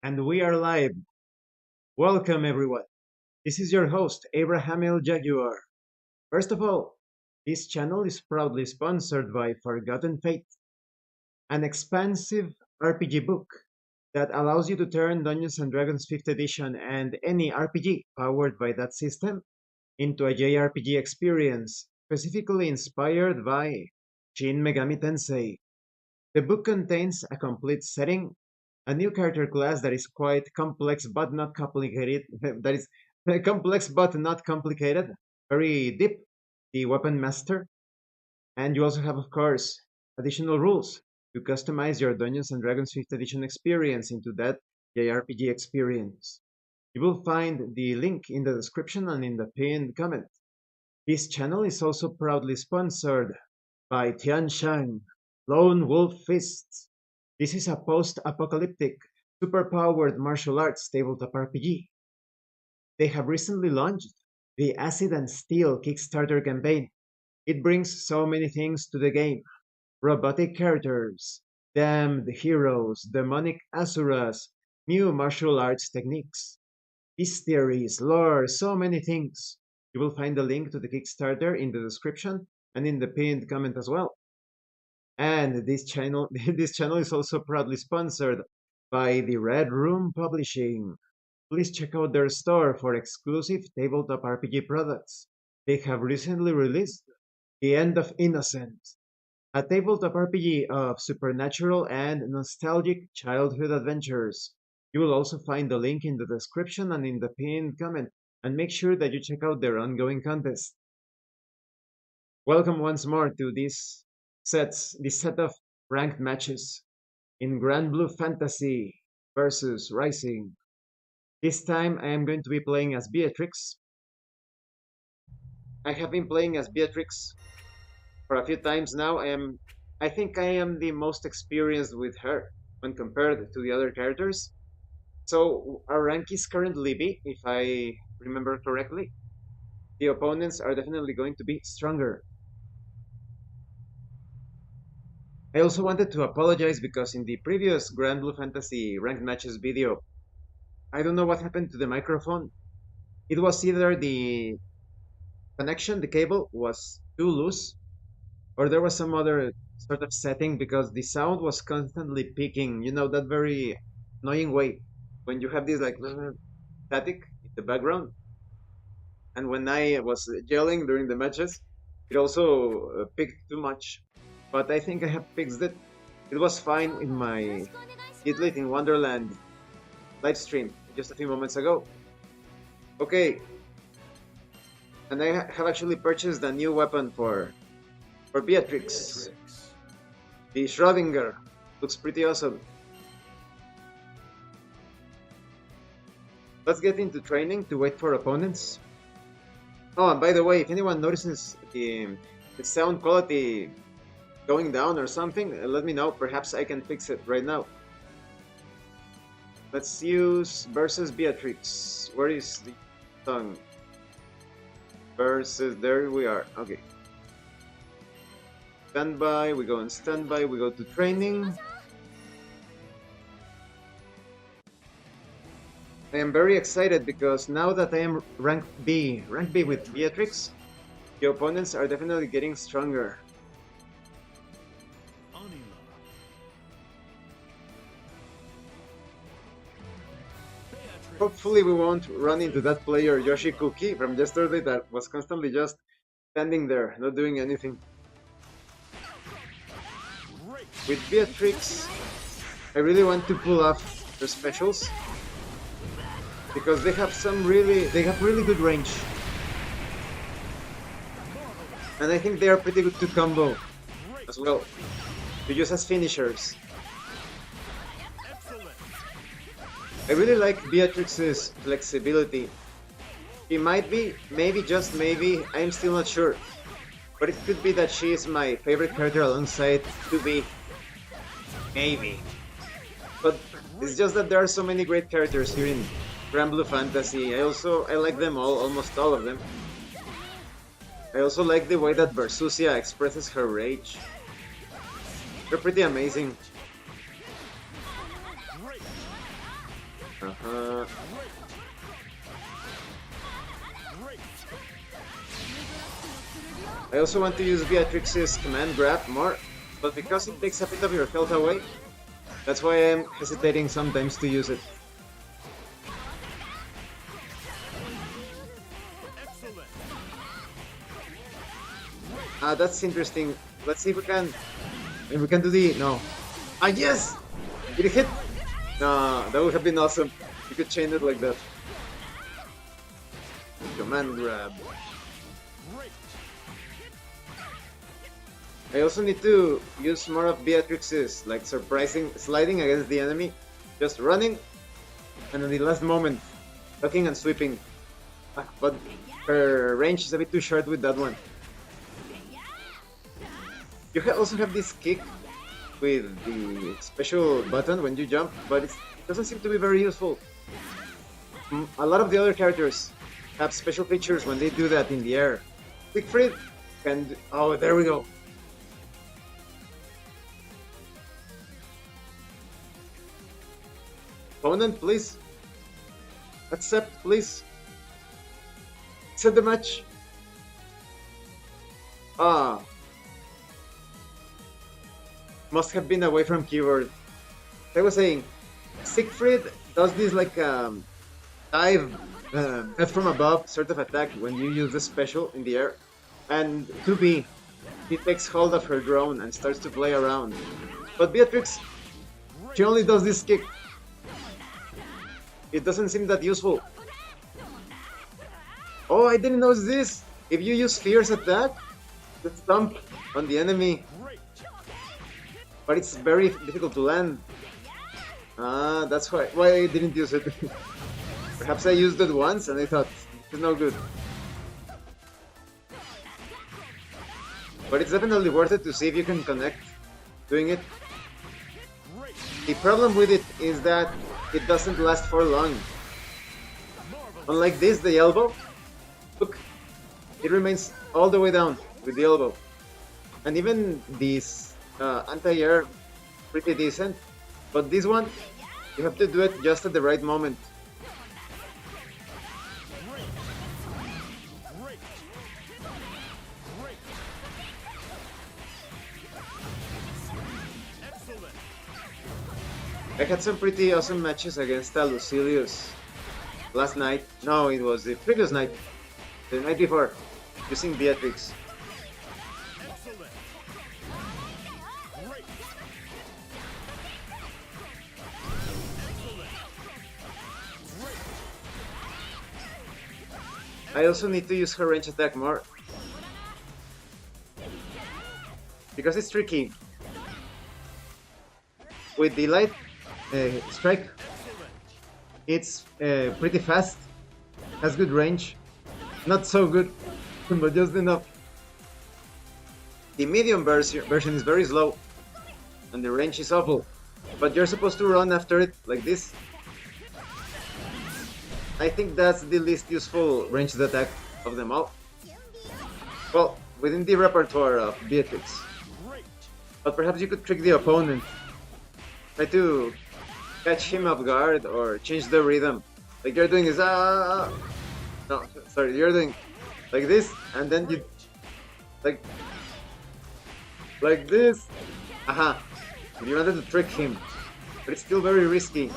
And we are live. Welcome, everyone. This is your host, Abraham L. Jaguar. First of all, this channel is proudly sponsored by Forgotten Fate, an expansive RPG book that allows you to turn Dungeons and Dragons 5th edition and any RPG powered by that system into a JRPG experience, specifically inspired by Shin Megami Tensei. The book contains a complete setting, a new character class that is quite complex but not complicated, that is complex but not complicated, very deep, the Weapon Master, and you also have, of course, additional rules to customize your Dungeons and Dragons 5th Edition experience into that JRPG experience. You will find the link in the description and in the pinned comment. This channel is also proudly sponsored by Tianshang, Lone Wolf Fists. This is a post-apocalyptic, super-powered martial arts tabletop RPG. They have recently launched the Acid and Steel Kickstarter campaign. It brings so many things to the game. Robotic characters, damned heroes, demonic asuras, new martial arts techniques, theories, lore, so many things. You will find the link to the Kickstarter in the description and in the pinned comment as well. And this channel, this channel is also proudly sponsored by the Red Room Publishing. Please check out their store for exclusive tabletop RPG products. They have recently released The End of Innocence, a tabletop RPG of supernatural and nostalgic childhood adventures. You will also find the link in the description and in the pinned comment, and make sure that you check out their ongoing contest. Welcome once more to this set of ranked matches in Granblue Fantasy Versus Rising. This time I am going to be playing as Beatrix. I have been playing as Beatrix for a few times now. I think I am the most experienced with her when compared to the other characters. So our rank is currently B, if I remember correctly. The opponents are definitely going to be stronger. I also wanted to apologize because in the previous Granblue Fantasy ranked matches video, I don't know what happened to the microphone. It was either the connection, the cable was too loose, or there was some other sort of setting because the sound was constantly peaking, that very annoying way when you have this like static in the background. And when I was yelling during the matches, it also peaked too much. But I think I have fixed it. It was fine in my Lit in Wonderland live stream just a few moments ago. Okay. And I have actually purchased a new weapon for Beatrix. The Schrodinger. Looks pretty awesome. Let's get into training to wait for opponents. Oh, and by the way, if anyone notices the sound quality going down or something, let me know. Perhaps I can fix it right now. Let's use versus Beatrix. Where is the tongue? Versus, there we are. Okay. Standby, we go on standby, we go to training. I am very excited because now that I am rank B with Beatrix, the opponents are definitely getting stronger. Hopefully we won't run into that player Yoshi Cookie from yesterday that was constantly just standing there, not doing anything. With Beatrix, I really want to pull off their specials because they have really good range. And I think they are pretty good to combo as well, to use as finishers. I really like Beatrix's flexibility. She might be, maybe, just maybe, I'm still not sure. But it could be that she is my favorite character alongside 2B. Maybe. But it's just that there are so many great characters here in Granblue Fantasy. I like them all, almost all of them. I also like the way that Versusia expresses her rage. They're pretty amazing. Uh-huh. I also want to use Beatrix's command grab more, but because it takes a bit of your health away, that's why I'm hesitating sometimes to use it. That's interesting. Let's see if we can do the no. Yes! Did it hit? No, that would have been awesome. You could chain it like that. Command grab. I also need to use more of Beatrix's, like surprising sliding against the enemy, just running, and in the last moment, ducking and sweeping. But her range is a bit too short with that one. You also have this kick with the special button when you jump, but it doesn't seem to be very useful. A lot of the other characters have special features when they do that in the air. Siegfried can... oh, there we go. Opponent, please. Accept, please. Accept the match. Must have been away from keyboard. I was saying, Siegfried does this like dive, death from above sort of attack when you use the special in the air. And 2B, he takes hold of her drone and starts to play around. But Beatrix, she only does this kick. It doesn't seem that useful. Oh, I didn't know this! If you use Fierce attack, the stomp on the enemy. But it's very difficult to land. That's why I didn't use it. Perhaps I used it once and I thought, it's no good. But it's definitely worth it to see if you can connect doing it. The problem with it is that it doesn't last for long. Unlike this, the elbow, look, it remains all the way down with the elbow. And even this anti-air, pretty decent. But this one, you have to do it just at the right moment. I had some pretty awesome matches against Lucilius last night. No, it was the previous night. The night before, using Beatrix. I also need to use her range attack more. Because it's tricky. With the light strike, it's pretty fast, has good range, not so good, but just enough. The medium version is very slow, and the range is awful, but you're supposed to run after it, like this. I think that's the least useful ranged attack of them all. Well, within the repertoire of Beatrix. But perhaps you could trick the opponent. Try to catch him off guard or change the rhythm. Like you're doing this, no, sorry, you're doing like this, and then you like this. Aha! You wanted to trick him, but it's still very risky.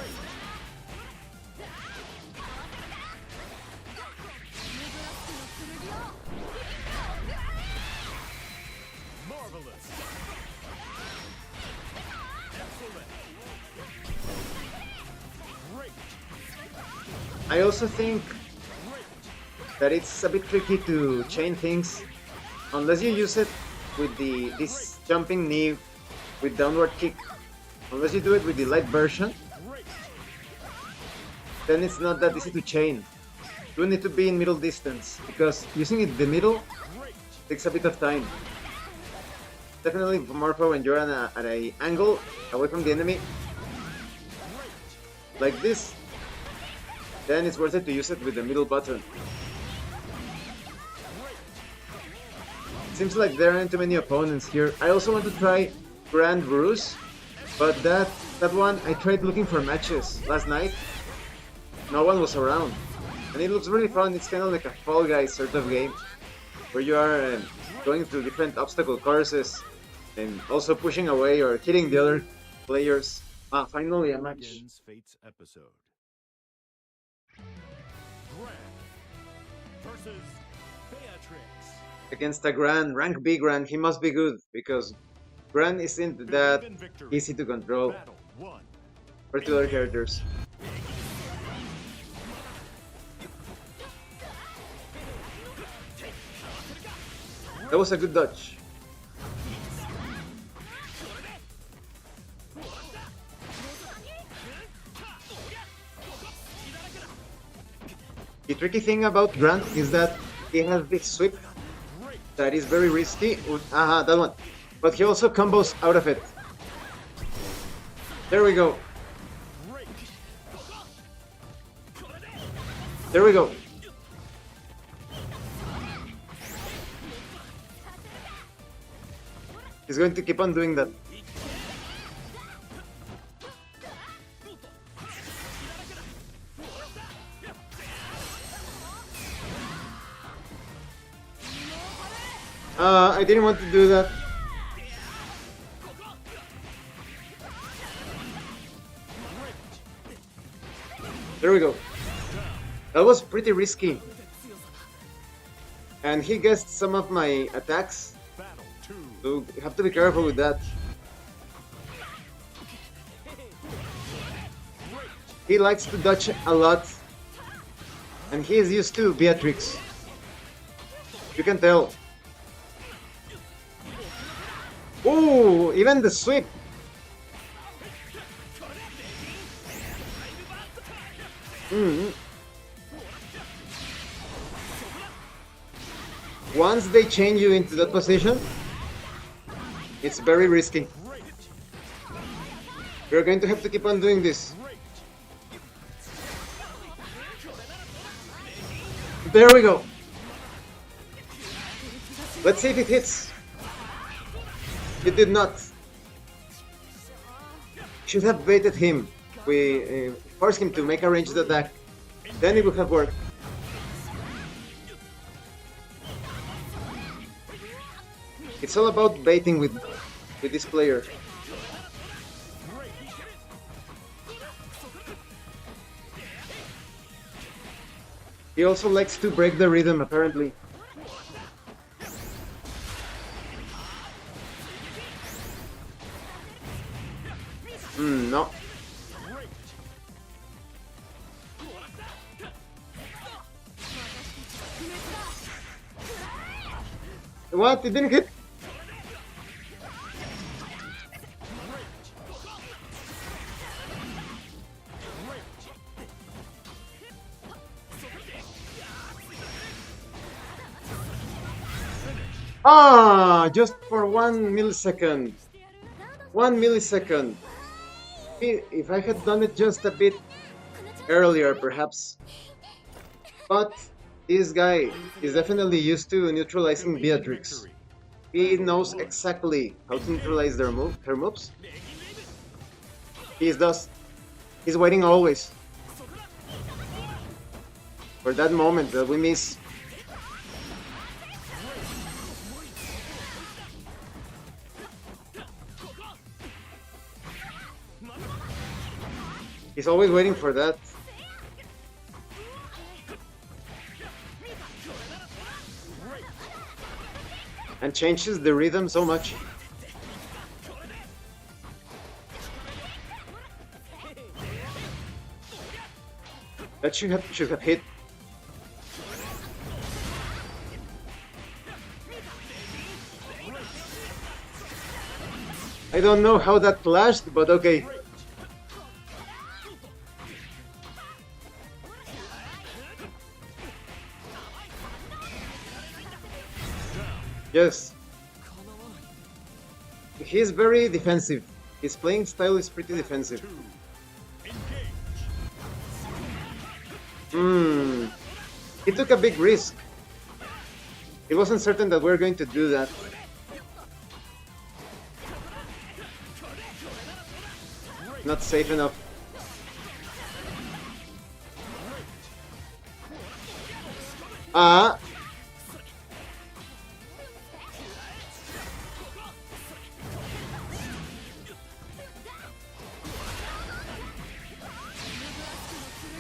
I also think that it's a bit tricky to chain things unless you use it with this jumping knee with downward kick. Unless you do it with the light version, then it's not that easy to chain. You need to be in middle distance because using it in the middle takes a bit of time. Definitely more for when you're at an angle away from the enemy, like this. Then it's worth it to use it with the middle button. Seems like there aren't too many opponents here. I also want to try Granblue, but that one I tried looking for matches last night, no one was around. And it looks really fun. It's kind of like a Fall Guys sort of game, where you are going through different obstacle courses and also pushing away or hitting the other players. Ah, finally a match. Fate's episode. Gran versus Beatrix. Against a Gran, rank B Gran, he must be good, because Gran isn't that easy to control for two other characters. That was a good dodge. The tricky thing about Grant is that he has this sweep that is very risky. Aha, that one. But he also combos out of it. There we go. There we go. He's going to keep on doing that. I didn't want to do that. There we go. That was pretty risky. And he guessed some of my attacks. So you have to be careful with that. He likes to dodge a lot. And he is used to Beatrix. You can tell. Ooh, even the sweep. Once they change you into that position, it's very risky. You're going to have to keep on doing this. There we go. Let's see if it hits. It did not. Should have baited him. We forced him to make a ranged attack. Then it would have worked. It's all about baiting with this player. He also likes to break the rhythm, apparently. No. What? It didn't hit? Ah, just for 1 millisecond. 1 millisecond. If I had done it just a bit earlier, perhaps. But this guy is definitely used to neutralizing Beatrix. He knows exactly how to neutralize her moves. He's waiting always for that moment that we miss. He's always waiting for that. And changes the rhythm so much. That should have hit. I don't know how that flashed, but okay. Yes. He's very defensive. His playing style is pretty defensive. He took a big risk. He wasn't certain that we're going to do that. Not safe enough. Ah!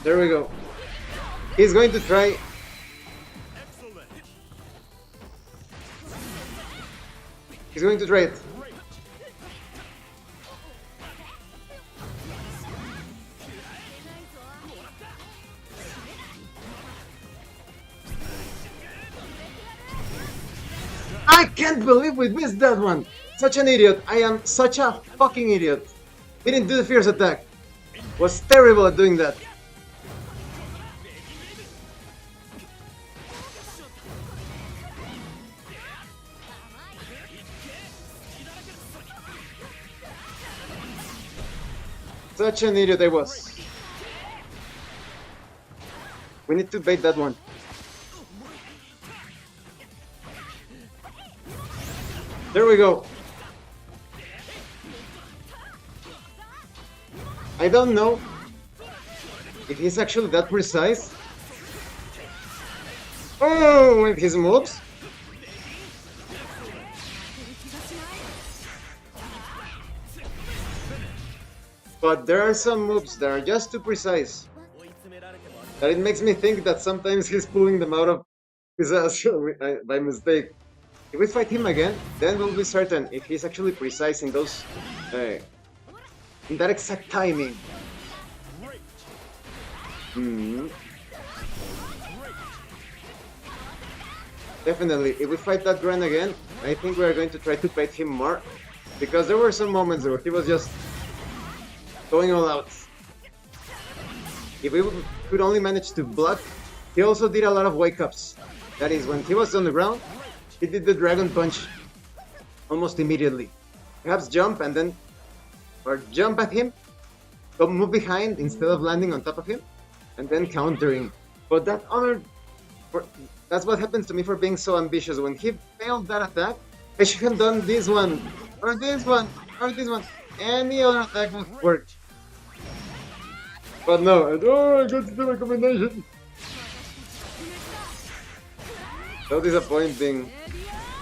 There we go. He's going to try. Excellent. He's going to try it. Great. I can't believe we missed that one. Such an idiot. I am such a fucking idiot. He didn't do the fierce attack. Was terrible at doing that. Such an idiot I was. We need to bait that one. There we go. I don't know if he's actually that precise. Oh, with his moves. But there are some moves that are just too precise. That it makes me think that sometimes he's pulling them out of his ass by mistake. If we fight him again, then we'll be certain if he's actually precise in those, in that exact timing. Definitely, if we fight that Gran again, I think we are going to try to bait him more, because there were some moments where he was just going all out. If we could only manage to block, he also did a lot of wake-ups. That is, when he was on the ground, he did the Dragon Punch almost immediately. Perhaps jump and then, or jump at him, go move behind instead of landing on top of him, and then countering. But that that's what happens to me for being so ambitious. When he failed that attack, I should have done this one, or this one, or this one. Any other attack would work. But no, I got to do a combination. So disappointing.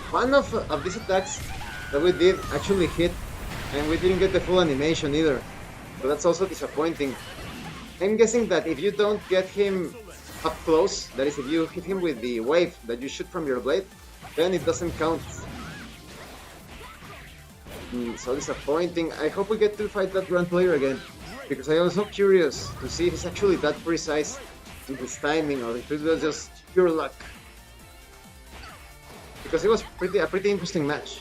One of these attacks that we did actually hit, and we didn't get the full animation either. So that's also disappointing. I'm guessing that if you don't get him up close, that is, if you hit him with the wave that you shoot from your blade, then it doesn't count. So disappointing. I hope we get to fight that Grand Player again, because I was so curious to see if he's actually that precise in his timing, or if it was just pure luck. Because it was a pretty interesting match.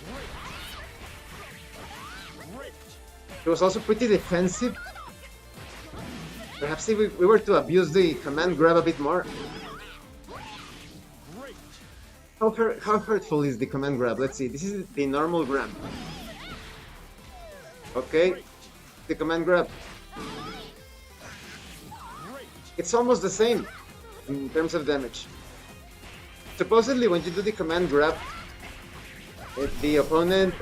It was also pretty defensive. Perhaps if we were to abuse the command grab a bit more. How hurtful is the command grab? Let's see, this is the normal grab. Okay, the command grab. It's almost the same in terms of damage. Supposedly, when you do the command grab, the opponent,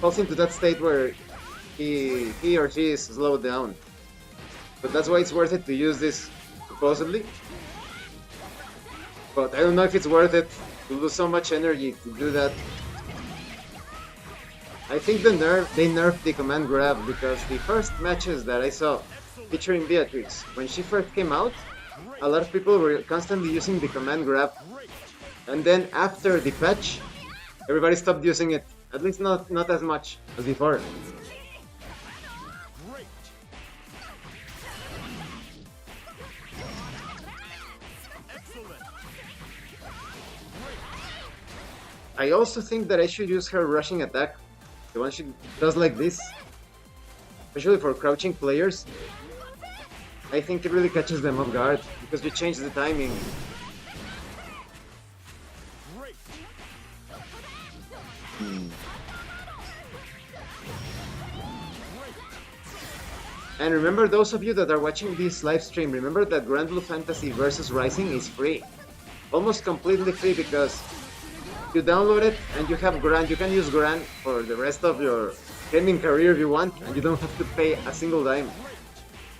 falls into that state where he or she is slowed down. But that's why it's worth it to use this, supposedly. But I don't know if it's worth it to lose so much energy to do that. I think they nerfed the command grab, because the first matches that I saw featuring Beatrix, when she first came out, a lot of people were constantly using the command grab, and then after the patch, everybody stopped using it. At least not as much as before. I also think that I should use her rushing attack, the one she does like this, especially for crouching players. I think it really catches them off guard, because you change the timing. And remember, those of you that are watching this live stream, remember that Granblue Fantasy Versus Rising is free. Almost completely free, because you download it and you have Gran. You can use Gran for the rest of your gaming career if you want, and you don't have to pay a single dime.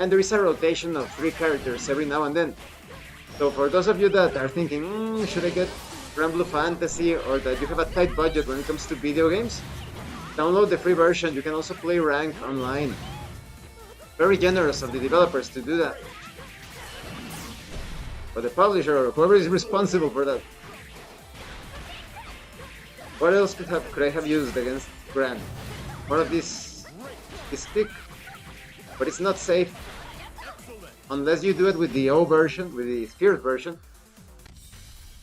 And there is a rotation of 3 characters every now and then. So for those of you that are thinking, should I get Granblue Fantasy, or that you have a tight budget when it comes to video games, download the free version. You can also play ranked online. Very generous of the developers to do that. Or the publisher, or whoever is responsible for that. What else could I have used against Gran? More of this stick, but it's not safe unless you do it with the O version, with the Spirit version.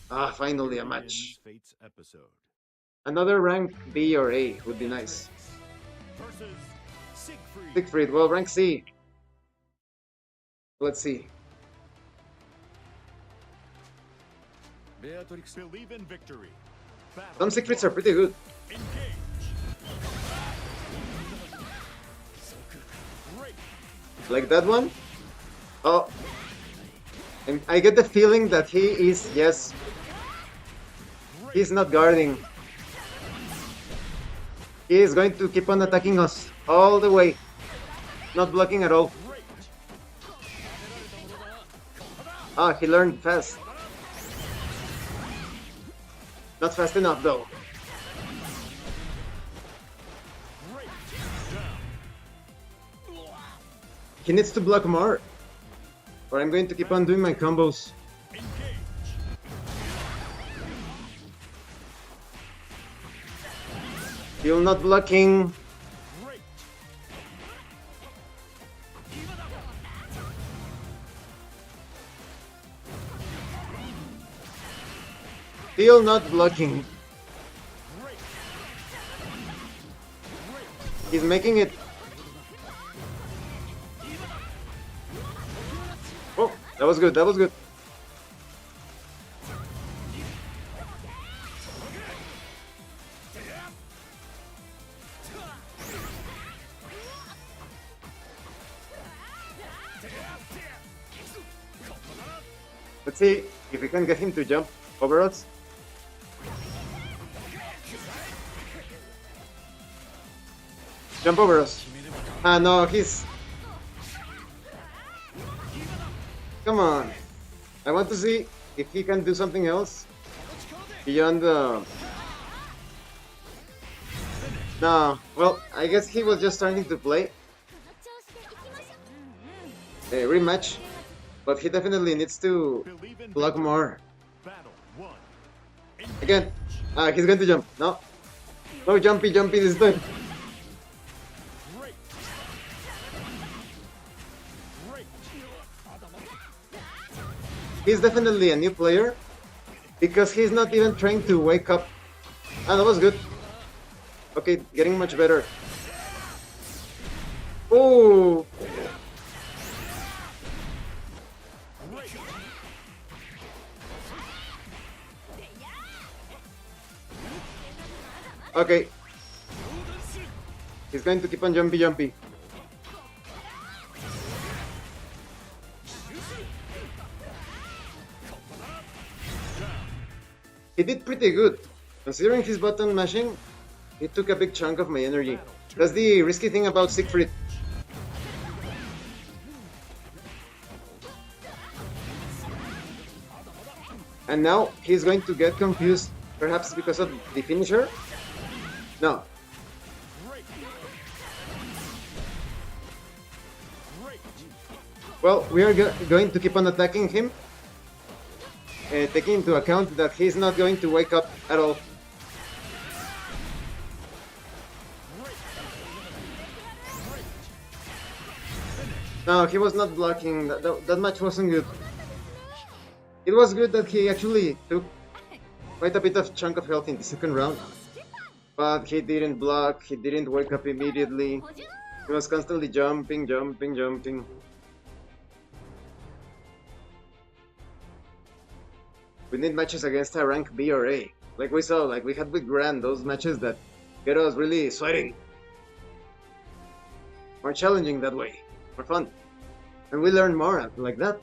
Ah, finally a match. Another rank B or A would be nice. Siegfried, well, rank C. Let's see. Beatrix, believe in victory. Some Siegfrieds are pretty good. Like that one? Oh. And I get the feeling that he is, yes. He's not guarding. He is going to keep on attacking us all the way. Not blocking at all. Ah, he learned fast. Not fast enough though. He needs to block more, or I'm going to keep on doing my combos. Still not blocking. Still not blocking. He's making it. Oh, that was good, that was good. Let's see if we can get him to jump over us. Jump over us. Ah, no, he's... Come on. I want to see if he can do something else beyond the... No, well, I guess he was just starting to play. A rematch. But he definitely needs to block more. Again. Ah, he's going to jump. No. No jumpy this time. He's definitely a new player because he's not even trying to wake up. Ah, that was good. Okay, getting much better. Oh! Okay. He's going to keep on jumpy. He did pretty good. Considering his button mashing, he took a big chunk of my energy. That's the risky thing about Siegfried. And now he's going to get confused, perhaps because of the finisher? No. Well, we are going to keep on attacking him, taking into account that he's not going to wake up at all. No, he was not blocking. That match wasn't good. It was good that he actually took quite a bit of chunk of health in the second round. But he didn't block, he didn't wake up immediately. He was constantly jumping. We need matches against a rank B or A. Like we saw, like we had with Gran, those matches that get us really sweating. More challenging that way. More fun. And we learn more like that.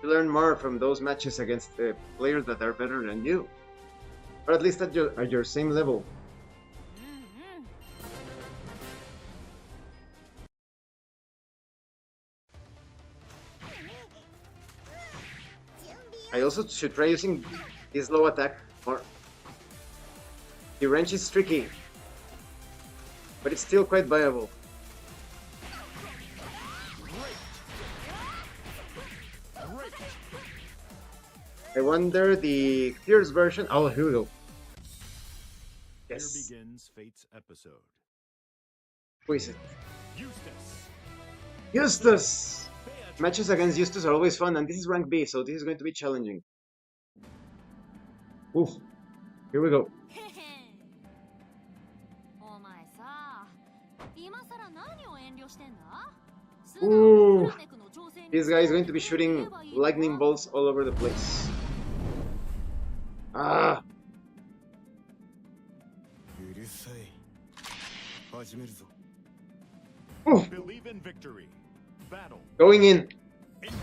We learn more from those matches against the players that are better than you. Or at least at your same level. I also should try using this low attack more. The range is tricky, but it's still quite viable. I wonder the Fierce version. Oh, here we go. Yes. Here begins Fate's episode. Who is it? Eustace. Eustace! Matches against Eustace are always fun, and this is rank B, so this is going to be challenging. Oof. Here we go. Ooh. This guy is going to be shooting lightning bolts all over the place. Ah! Oof. Believe in victory. Battle. Going in. Engage.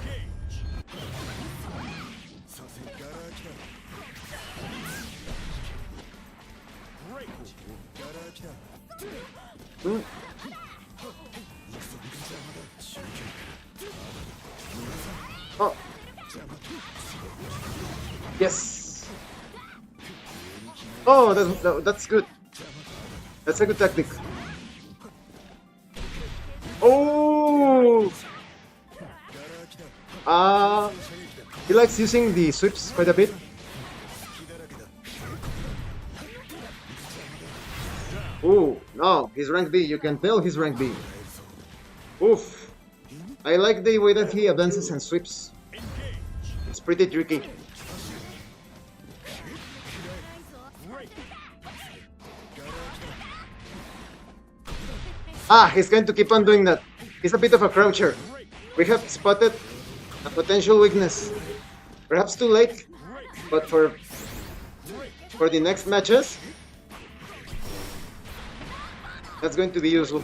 Great. Hmm. Oh. Yes. Oh, that's good. That's a good tactic. Oh. He likes using the sweeps quite a bit. Oh, no, he's rank B. You can tell he's rank B. Oof. I like the way that he advances and sweeps. It's pretty tricky. Ah, he's going to keep on doing that. He's a bit of a croucher. We have spotted a potential weakness. Perhaps too late, but for the next matches, that's going to be useful.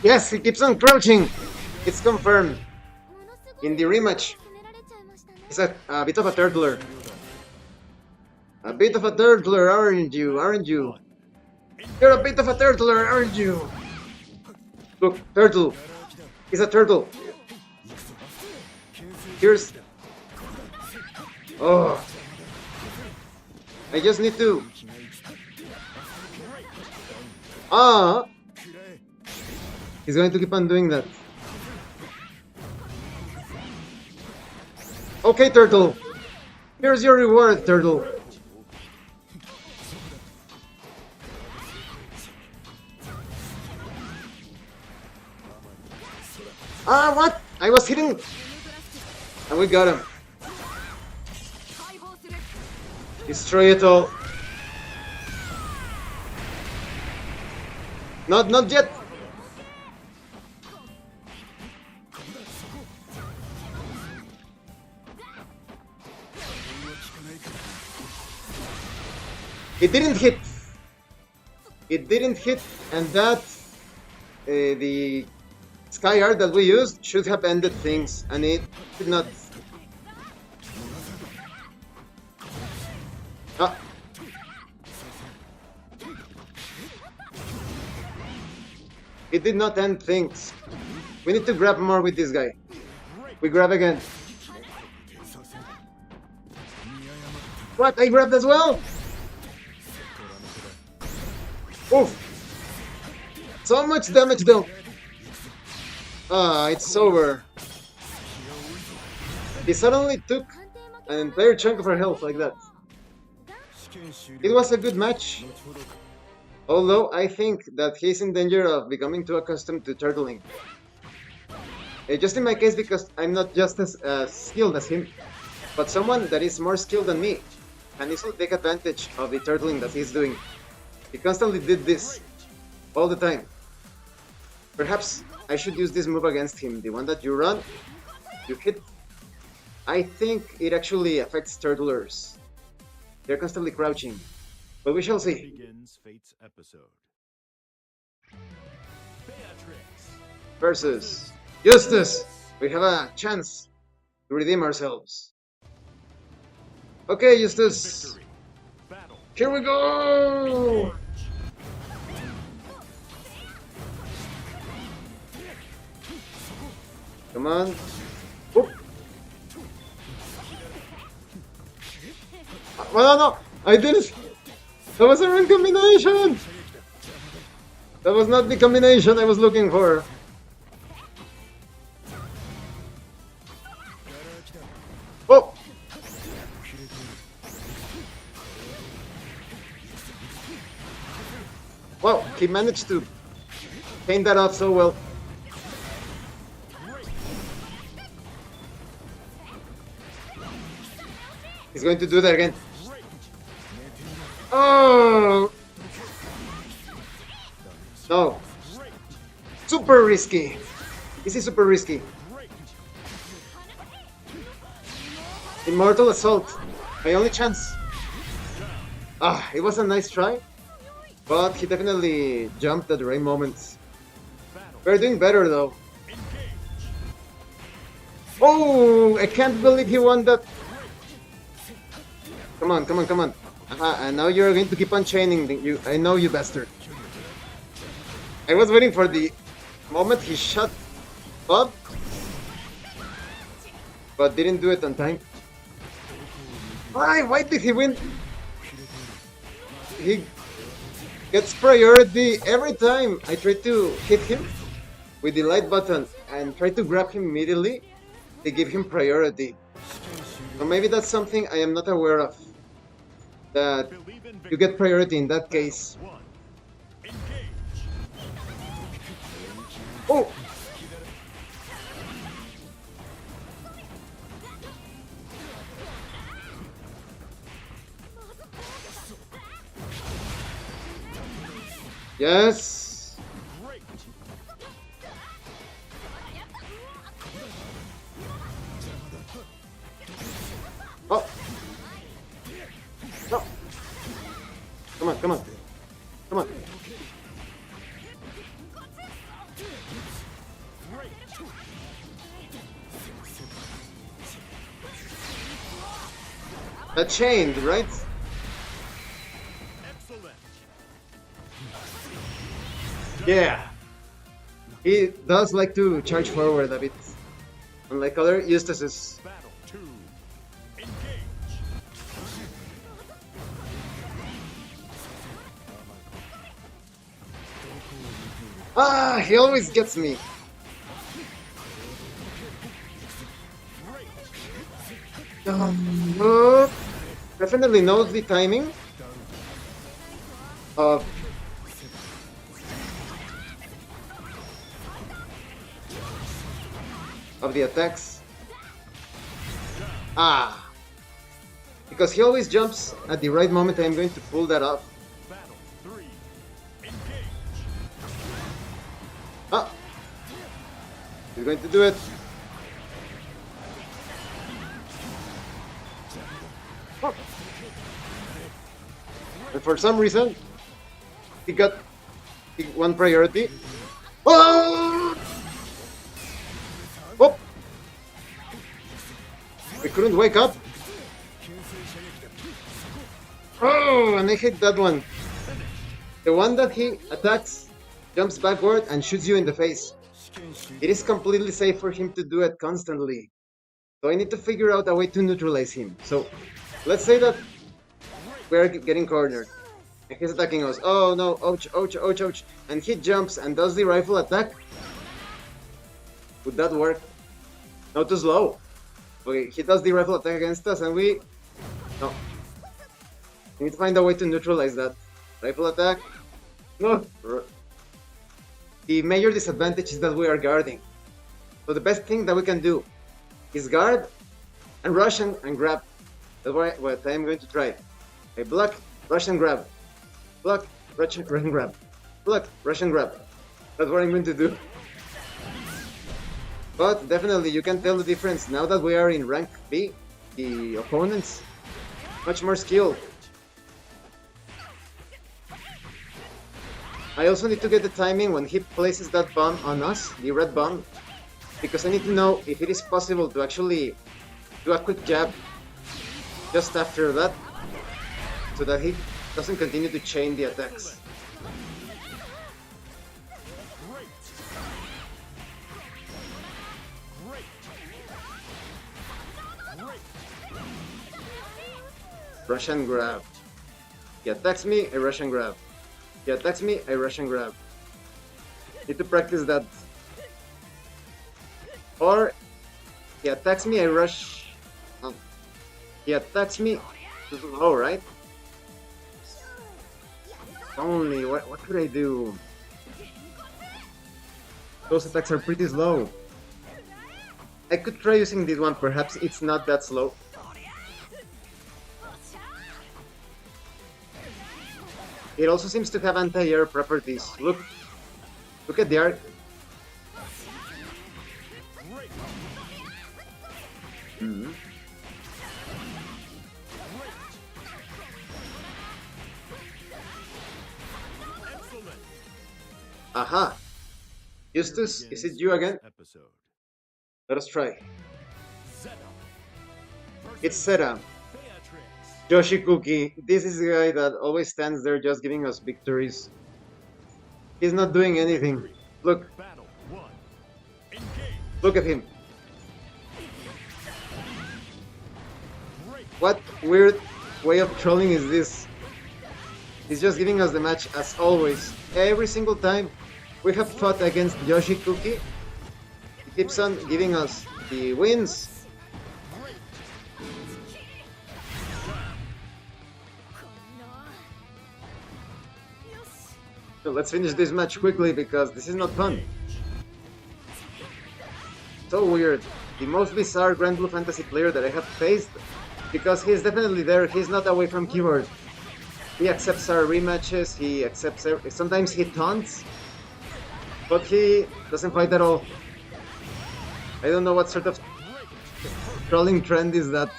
Yes, he keeps on crouching. It's confirmed. In the rematch, he's a bit of a turtler. A bit of a turtler, aren't you? Aren't you? You're a bit of a turtler, aren't you? Look, turtle. He's a turtle. Here's... Oh. I just need to... Ah! He's going to keep on doing that. Okay, turtle. Here's your reward, turtle. Ah, what? I was hitting... And we got him. Destroy it all. Not yet. It didn't hit. It didn't hit, and that the sky art that we used should have ended things, and it did not. Ah. It did not end things. We need to grab more with this guy. We grab again. What? I grabbed as well? Oof! So much damage though! Ah, it's over. He suddenly took an entire chunk of her health like that. It was a good match. Although I think that he's in danger of becoming too accustomed to turtling. Just in my case, because I'm not just as skilled as him, but someone that is more skilled than me can easily take advantage of the turtling that he's doing. He constantly did this all the time. Perhaps I should use this move against him, the one that you run, you hit. I think it actually affects turtlers. They're constantly crouching, but we shall see. Begins Fate's episode. Beatrix Versus Eustace. We have a chance to redeem ourselves. Okay, Eustace. victory. Battle. Here we go! Come on. Oop. well, no, I did it. That was a wrong combination. That was not the combination I was looking for. Oh! Wow, he managed to paint that off so well. He's going to do that again. Oh! No. Super risky. This is super risky. Immortal Assault. My only chance. Ah, it was a nice try. But he definitely jumped at the right moments. We're doing better though. Oh! I can't believe he won that. Come on, come on, come on. And now you're going to keep on chaining you. I know you bastard. I was waiting for the moment he shot up, but didn't do it on time. Why did he win? He gets priority every time I try to hit him with the light button and try to grab him immediately. They give him priority. So maybe that's something I am not aware of. That you get priority in that case. Oh! Yes! Oh! No! Come on, come on. Come on. That chained, right? Yeah. He does like to charge forward a bit. Unlike other Eustaces. Ah, he always gets me. Definitely knows the timing of the attacks. Ah, because he always jumps at the right moment. I'm going to pull that off. Ah, he's going to do it. Oh. And for some reason, he got one priority. Oh! Oh! I couldn't wake up. Oh, and I hit that one. The one that he attacks, jumps backward, and shoots you in the face. It is completely safe for him to do it constantly. So I need to figure out a way to neutralize him. So, let's say that we're getting cornered. And he's attacking us. Oh no, ouch, ouch, ouch, ouch. And he jumps and does the rifle attack. Would that work? No, too slow. Okay, he does the rifle attack against us and we... No. We need to find a way to neutralize that. Rifle attack. No. The major disadvantage is that we are guarding. So the best thing that we can do is guard and rush and grab. That's what I'm going to try. I block, rush and grab. Block, rush and grab. Block, rush and grab. That's what I'm going to do. But definitely you can tell the difference now that we are in rank B. The opponents much more skilled. I also need to get the timing when he places that bomb on us, the red bomb, because I need to know if it is possible to actually do a quick jab just after that, so that he doesn't continue to chain the attacks. Russian grab. He attacks me, I Russian grab. He attacks me, I Russian grab. Need to practice that. Or he attacks me, I rush. Oh. He attacks me. Oh, right? Only what could I do? Those attacks are pretty slow. I could try using this one, perhaps it's not that slow. It also seems to have anti-air properties. Look at the arc. Mm-hmm. Aha! Justus, is it you again? Let us try. It's Seta. Yoshikuki, this is the guy that always stands there just giving us victories. He's not doing anything. Look. Look at him. What weird way of trolling is this? He's just giving us the match as always. Every single time we have fought against Yoshikuki, he keeps on giving us the wins. So let's finish this match quickly because this is not fun. So weird. The most bizarre Granblue Fantasy player that I have faced, because he's definitely there, he's not away from keyboard. He accepts our rematches, he accepts sometimes he taunts, but he doesn't fight at all. I don't know what sort of trolling trend is that.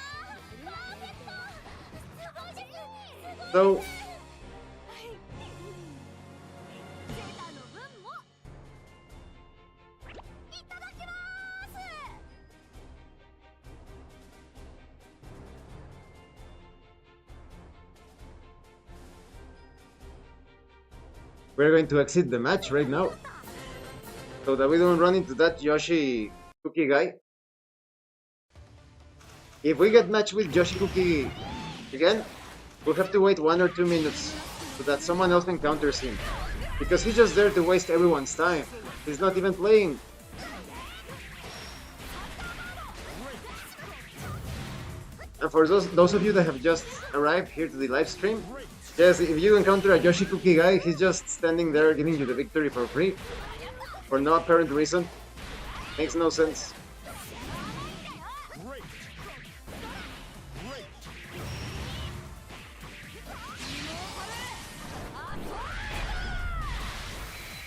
So we're going to exit the match right now, so that we don't run into that Yoshi Cookie guy. If we get matched with Yoshi Cookie again, we'll have to wait 1 or 2 minutes so that someone else encounters him, because he's just there to waste everyone's time. He's not even playing. And for those of you that have just arrived here to the live stream, yes, if you encounter a Yoshi Cookie guy, he's just standing there giving you the victory for free. For no apparent reason. Makes no sense.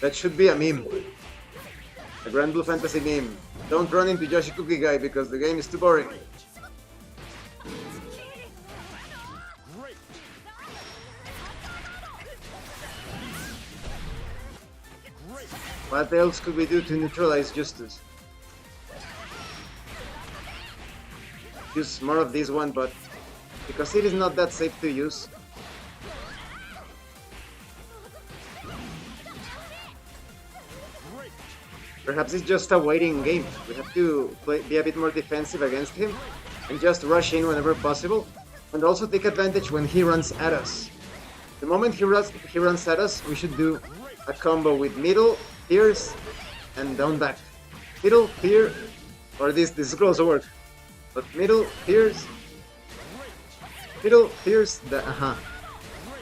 That should be a meme. A Granblue Fantasy meme. Don't run into Yoshi Cookie guy because the game is too boring. What else could we do to neutralize Justus? Use more of this one, but because it is not that safe to use. Perhaps it's just a waiting game. We have to be a bit more defensive against him and just rush in whenever possible, and also take advantage when he runs at us. The moment he runs at us, we should do a combo with middle, pierce, and down back. Middle, pierce, or this is close to work. But middle, pierce,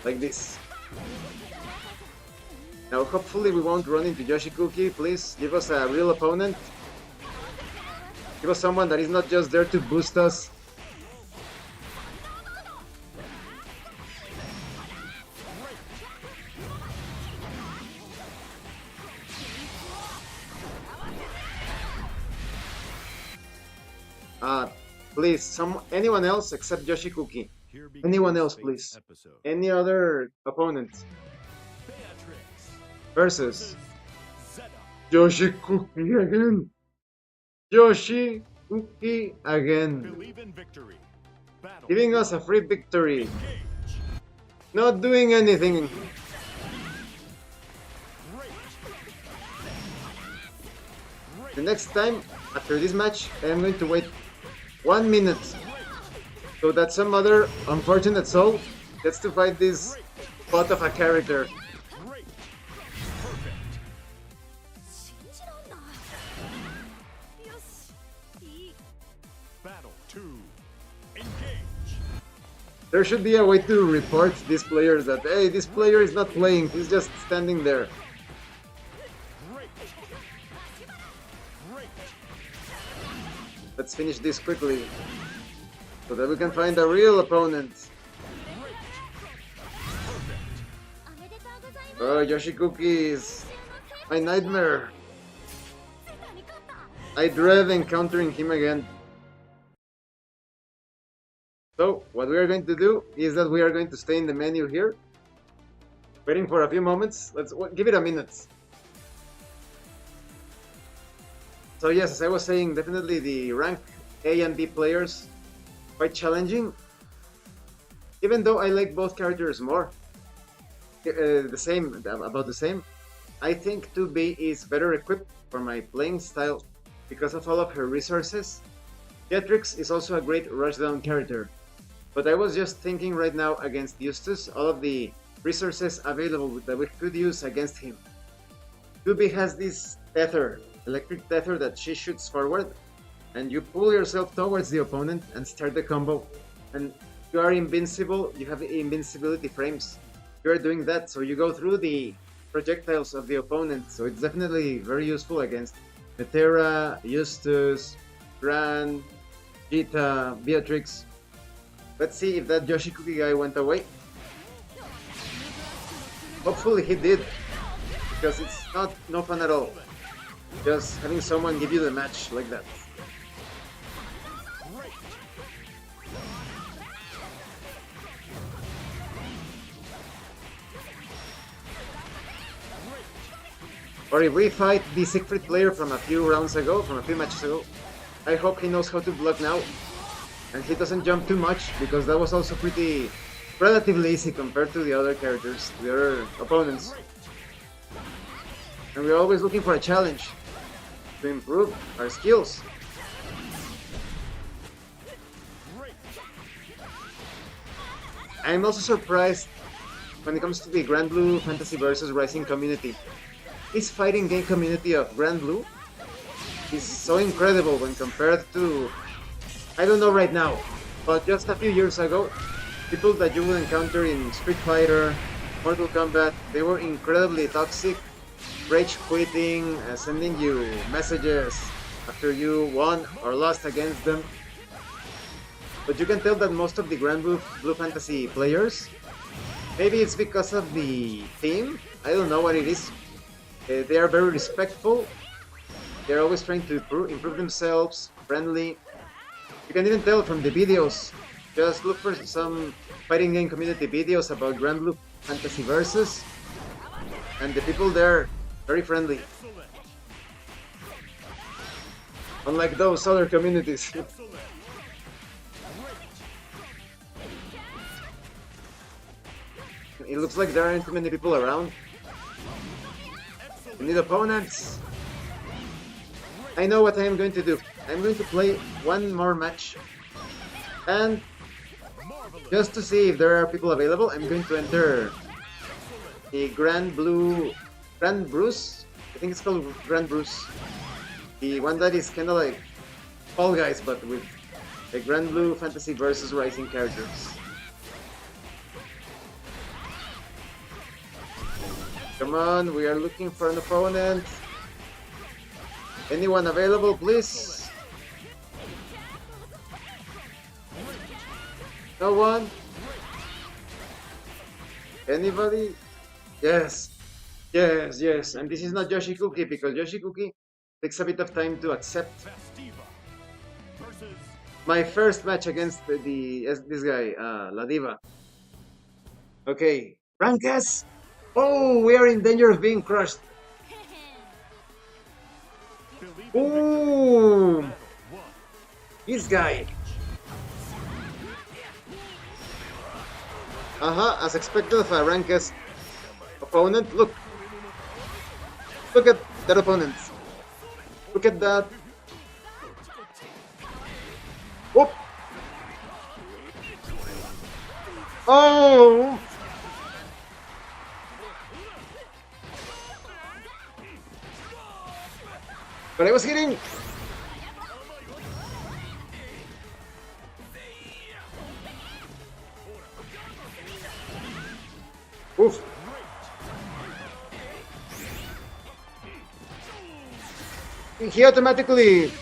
like this. Now hopefully we won't run into Yoshi Cookie. Please give us a real opponent. Give us someone that is not just there to boost us. Please, anyone else except Yoshi Cookie. Anyone else, please. Any other opponent. Beatrix Versus Yoshi Cookie again. Yoshi Cookie again. Believe in victory. Battle. Giving us a free victory. Not doing anything. The next time, after this match, I am going to wait 1 minute So that some other unfortunate soul gets to fight this bot of a character. Great. Perfect. 信じらんないよしいい Battle 2. Engage. There should be a way to report these players that, hey, this player is not playing, he's just standing there. Great. Great. Let's finish this quickly so that we can find a real opponent. おめでとうございます Oh, Yoshi Cookies, my nightmare. 世界に勝った I dread encountering him again. So, what we are going to do is that we are going to stay in the menu here, waiting for a few moments. Let's give it a minute. So yes, as I was saying, definitely the rank A and B players quite challenging. Even though I like both characters more, about the same, I think 2B is better equipped for my playing style because of all of her resources. Beatrix is also a great rushdown character, but I was just thinking right now against Eustace, all of the resources available that we could use against him. 2B has this tether, electric tether that she shoots forward, and you pull yourself towards the opponent and start the combo. And you are invincible, you have the invincibility frames. You are doing that, so you go through the projectiles of the opponent, so it's definitely very useful against Metera, Eustace, Gran, Gita, Beatrix. Let's see if that Yoshi Cookie guy went away. Hopefully he did, because it's not no fun at all. Just having someone give you the match like that. Or if we fight the Siegfried player from a few rounds ago, from a few matches ago, I hope he knows how to block now. And he doesn't jump too much, because that was also relatively easy compared to the other characters, the other opponents. And we're always looking for a challenge to improve our skills. I'm also surprised when it comes to the Granblue Fantasy Versus Rising community. This fighting game community of Granblue is so incredible when compared to, I don't know right now, but just a few years ago, people that you would encounter in Street Fighter, Mortal Kombat, they were incredibly toxic, rage quitting, sending you messages after you won or lost against them. But you can tell that most of the Granblue Fantasy players, maybe it's because of the theme, I don't know what it is. They are very respectful, they're always trying to improve themselves, friendly. You can even tell from the videos. Just look for some fighting game community videos about Granblue Fantasy Versus, and the people there, very friendly. Unlike those other communities. It looks like there aren't too many people around. We need opponents. I know what I am going to do. I'm going to play one more match. And just to see if there are people available, I'm going to enter the Granblue, I think it's called Granblue. The one that is kind of like Fall Guys, but with the Granblue Fantasy Versus Rising characters. Come on, we are looking for an opponent. Anyone available, please? No one? Anybody? Yes. Yes, yes. And this is not Yoshi Cookie, because Yoshi Cookie takes a bit of time to accept. My first match against this guy, La Diva. Okay. Rankas! Oh, we are in danger of being crushed. Ooh! This guy. As expected of a Rankas opponent. Look. Look at that opponent. Look at that. Whoop! Oh! But I was hitting! Oof! He automatically...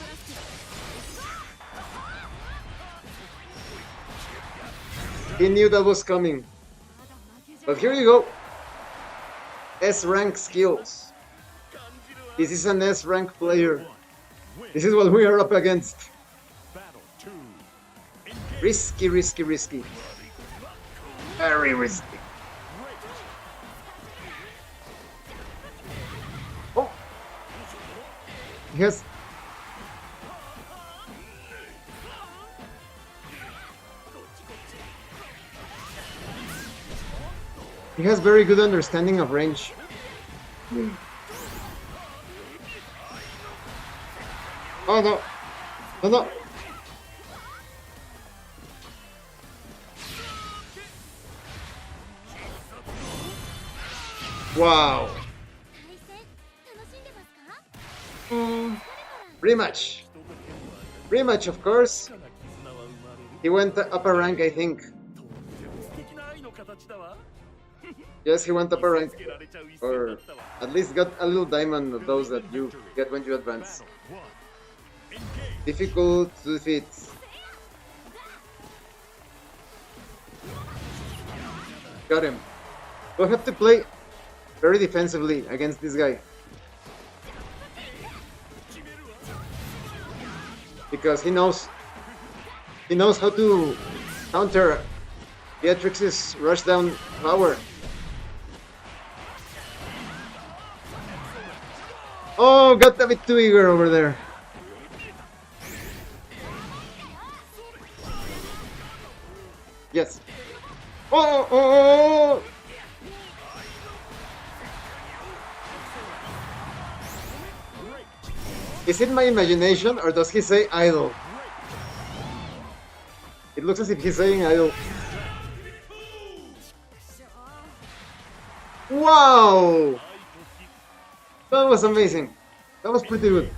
He knew that was coming. But here you go. S-rank skills. This is an S-rank player. This is what we are up against. Battle 2. Risky, risky, risky. Very risky. Oh! Yes. He has very good understanding of range. Oh no! No, no! Wow! Rematch! Rematch, of course! He went up a rank, I think. Yes, he went up a rank. Or at least got a little diamond of those that you get when you advance. Difficult to defeat. Got him. We'll have to play very defensively against this guy. Because he knows how to counter Beatrix's rushdown power. Oh, got a bit too eager over there. Yes. Oh, oh, oh, oh. Is it my imagination or does he say idle? It looks as if he's saying idle. Wow! That was amazing. That was pretty good.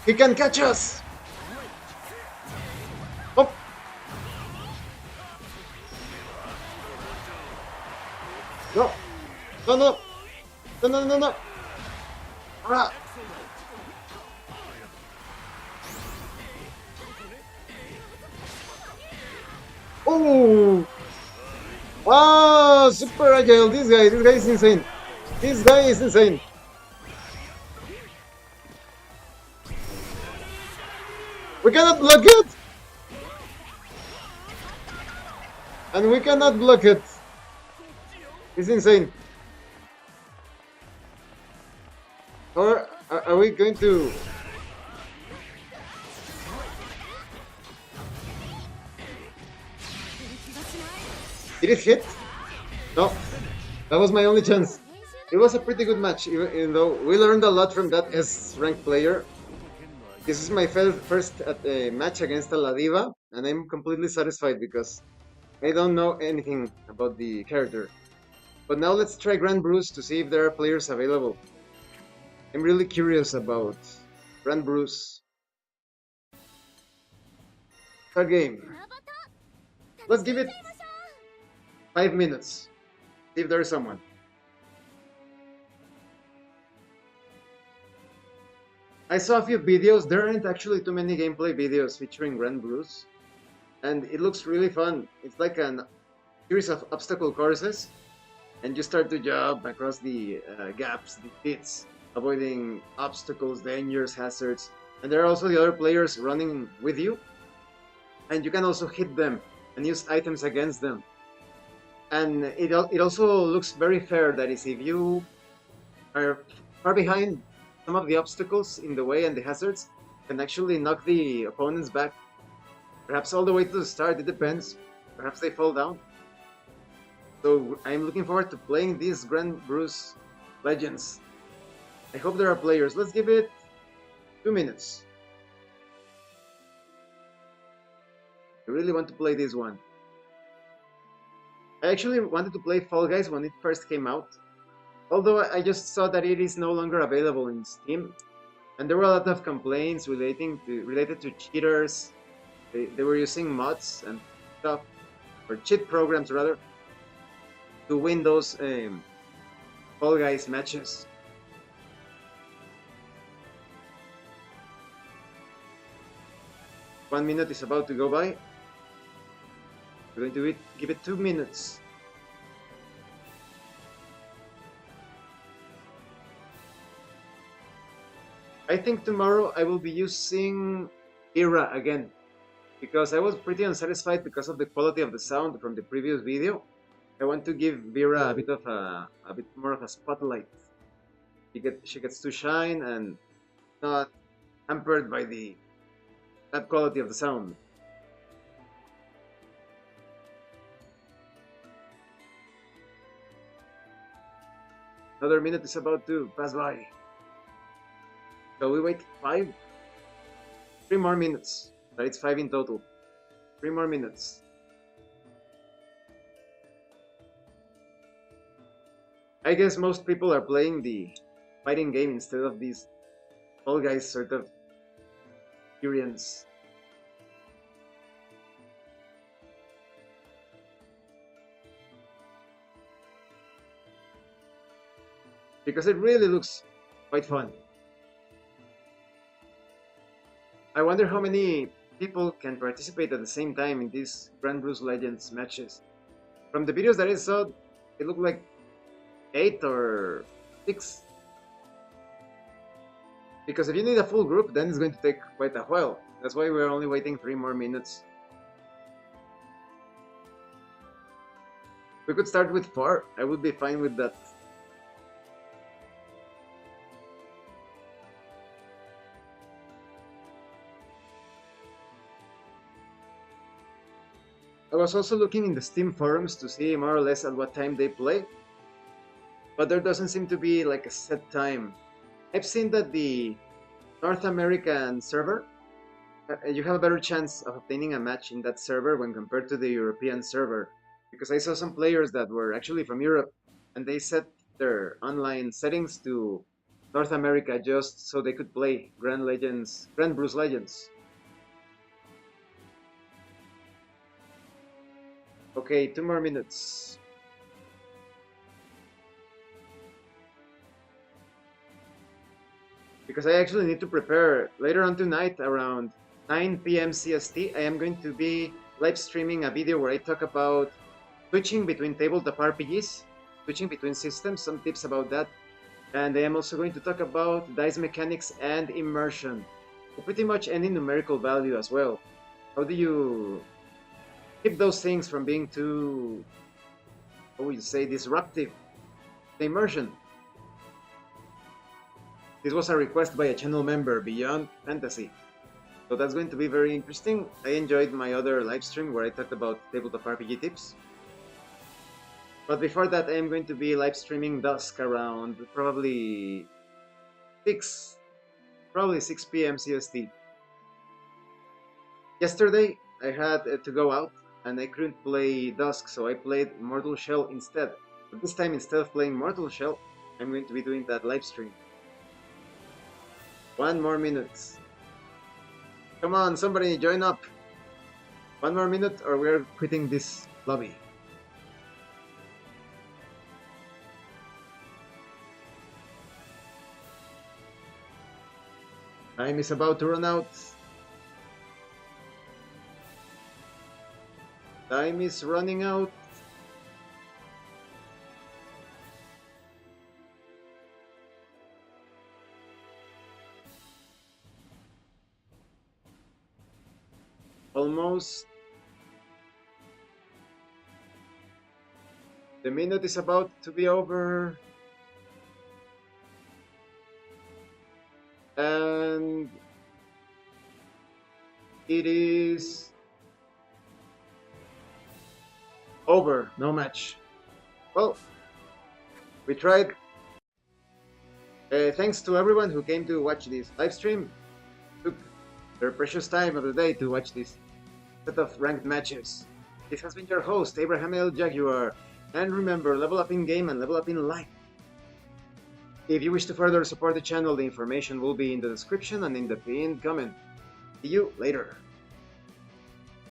He can catch us! Oh! No! No, no! No, no, no, no! Ah! Oh! Wow! Super agile! This guy is insane! This guy is insane! We cannot block it! And we cannot block it! It's insane! Or are we going to... Did it hit? No. That was my only chance. It was a pretty good match, even though we learned a lot from that S-rank player. This is my first match against a La Diva, and I'm completely satisfied because I don't know anything about the character. But now let's try Granblue to see if there are players available. I'm really curious about Granblue. Start game. Let's give it 5 minutes. See if there is someone. I saw a few videos. There aren't actually too many gameplay videos featuring Granblue, and it looks really fun. It's like a series of obstacle courses, and you start to jump across the gaps, the pits, avoiding obstacles, dangers, hazards, and there are also the other players running with you, and you can also hit them and use items against them. And it also looks very fair. That is, if you are far behind some of the obstacles in the way and the hazards, can actually knock the opponents back. Perhaps all the way to the start, it depends. Perhaps they fall down. So I'm looking forward to playing these Granblue Legends. I hope there are players. Let's give it 2 minutes. I really want to play this one. I actually wanted to play Fall Guys when it first came out, although I just saw that it is no longer available in Steam, and there were a lot of complaints related to cheaters. They were using mods and stuff, or cheat programs rather, to win those Fall Guys matches. One minute is about to go by. We're going to give it 2 minutes. I think tomorrow I will be using Era again, because I was pretty unsatisfied because of the quality of the sound from the previous video. I want to give Vera a bit more of a spotlight. She gets to shine and not hampered by the bad quality of the sound. Another minute is about to pass by. Shall we wait 3 more minutes? That it's 5 in total. 3 more minutes. I guess most people are playing the fighting game instead of these Fall Guys sort of experience. Because it really looks quite fun. I wonder how many people can participate at the same time in these Granblue Legends matches. From the videos that I saw, it looked like 8 or 6. Because if you need a full group, then it's going to take quite a while. That's why we're only waiting 3 more minutes. We could start with 4. I would be fine with that. I was also looking in the Steam forums to see more or less at what time they play, but there doesn't seem to be like a set time. I've seen that the North American server, you have a better chance of obtaining a match in that server when compared to the European server, because I saw some players that were actually from Europe and they set their online settings to North America just so they could play Granblue Legends. Okay, 2 more minutes. Because I actually need to prepare later on tonight around 9 p.m. CST. I am going to be live streaming a video where I talk about switching between tabletop RPGs, switching between systems, some tips about that. And I am also going to talk about dice mechanics and immersion. So pretty much any numerical value as well. How do you keep those things from being too, how would you say, disruptive? The immersion. This was a request by a channel member, Beyond Fantasy. So that's going to be very interesting. I enjoyed my other live stream where I talked about tabletop RPG tips. But before that, I am going to be live streaming Dusk around probably 6 p.m. CST. Yesterday, I had to go out and I couldn't play Dusk, so I played Mortal Shell instead. But this time, instead of playing Mortal Shell, I'm going to be doing that live stream. 1 more minute. Come on, somebody join up. 1 more minute or we're quitting this lobby. Time is about to run out. Time is running out. Almost. The minute is about to be over. And it is over. No match. Well, we tried. Thanks to everyone who came to watch this live stream. Took their precious time of the day to watch this. set of ranked matches. This has been your host, Abraham L. Jaguar, and remember, level up in game and level up in life. If you wish to further support the channel, the information will be in the description and in the pinned comment. See you later.